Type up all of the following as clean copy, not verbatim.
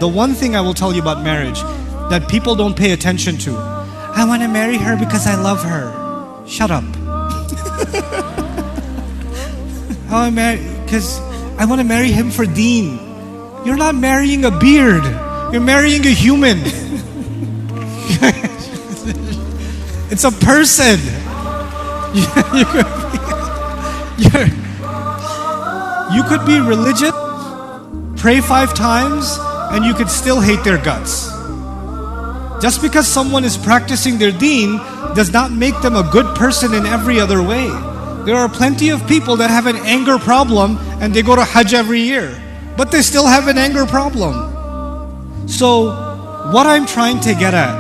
The one thing I will tell you about marriage that people don't pay attention to, I want to marry her because I love her. Shut up. Because I want to marry him for deen. You're not marrying a beard. You're marrying a human. It's a person. You could be religious, pray 5 times, and you could still hate their guts. Just because someone is practicing their deen does not make them a good person in every other way. There are plenty of people that have an anger problem and they go to Hajj every year, but they still have an anger problem. So, what I'm trying to get at,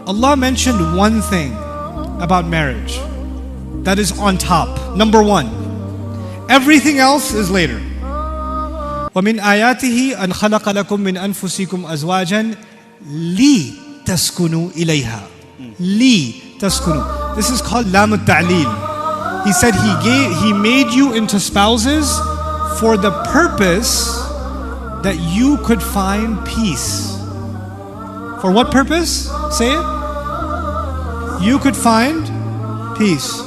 Allah mentioned one thing about marriage that is on top. Number 1. Everything else is later. وَمِنْ آيَاتِهِ أَنْ خَلَقَ لَكُم مِّنْ أَنفُسِكُمْ أَزْوَاجًا لِتَسْكُنُوا إِلَيْهَا. لِتَسْكُنُوا. This is called lam al-ta'leel. He said He made you into spouses for the purpose that you could find peace. For what purpose? Say it. You could find peace.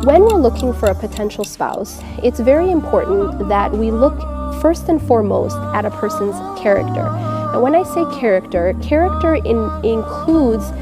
When we're looking for a potential spouse, it's very important that we look first and foremost at a person's character. Now when I say character, includes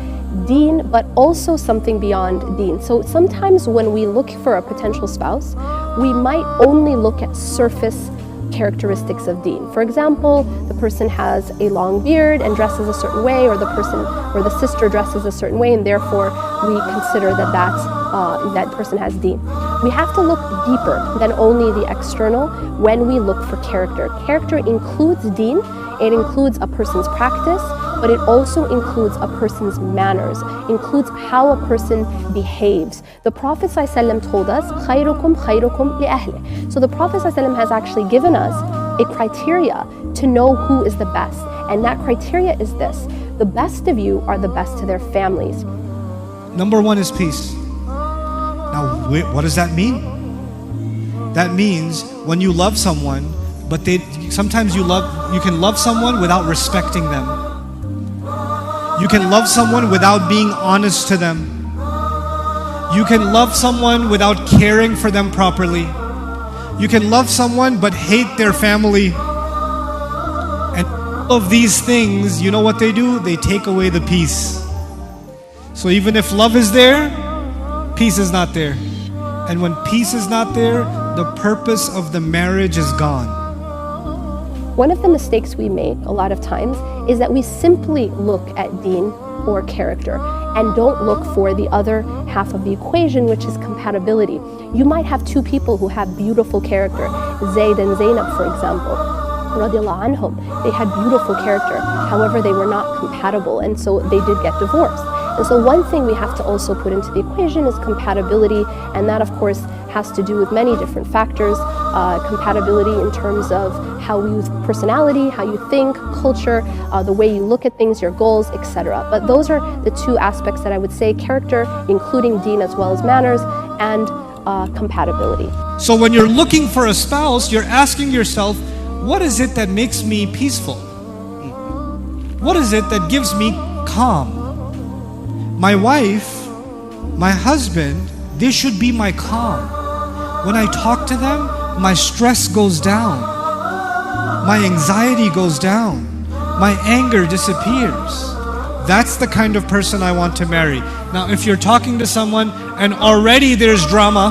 deen, but also something beyond deen. So sometimes when we look for a potential spouse, we might only look at surface characteristics of deen. For example, the person has a long beard and dresses a certain way, or the sister dresses a certain way, and therefore we consider that person has deen. We have to look deeper than only the external when we look for character. Character includes deen, it includes a person's practice, but it also includes a person's manners, includes how a person behaves. The Prophet ﷺ told us, خَيْرُكُمْ خَيْرُكُمْ لِأَهْلِهِ. So the Prophet ﷺ has actually given us a criteria to know who is the best. And that criteria is this: the best of you are the best to their families. Number 1 is peace. Now, what does that mean? That means when you love someone, but sometimes you can love someone without respecting them. You can love someone without being honest to them. You can love someone without caring for them properly. You can love someone but hate their family. And all of these things, you know what they do? They take away the peace. So even if love is there, peace is not there. And when peace is not there, the purpose of the marriage is gone. One of the mistakes we make a lot of times is that we simply look at deen or character and don't look for the other half of the equation, which is compatibility. You might have 2 people who have beautiful character, Zayd and Zainab, for example. Radiallahu anhum. They had beautiful character, however they were not compatible, and so they did get divorced. And so one thing we have to also put into the equation is compatibility, and that of course has to do with many different factors. Compatibility in terms of how you use personality, how you think, culture, the way you look at things, your goals, etc. But those are the 2 aspects that I would say: character, including deen as well as manners, and compatibility. So when you're looking for a spouse, you're asking yourself, what is it that makes me peaceful? What is it that gives me calm? My wife, my husband, they should be my calm. When I talk to them, my stress goes down. My anxiety goes down. My anger disappears. That's the kind of person I want to marry. Now, if you're talking to someone and already there's drama,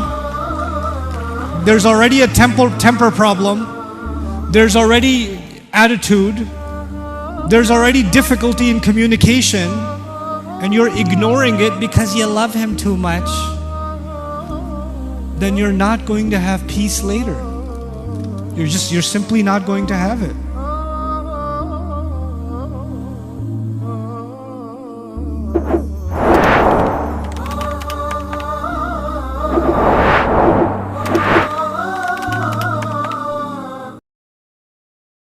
there's already a temper problem, there's already attitude, there's already difficulty in communication, and you're ignoring it because you love him too much, then you're not going to have peace later. You're simply not going to have it.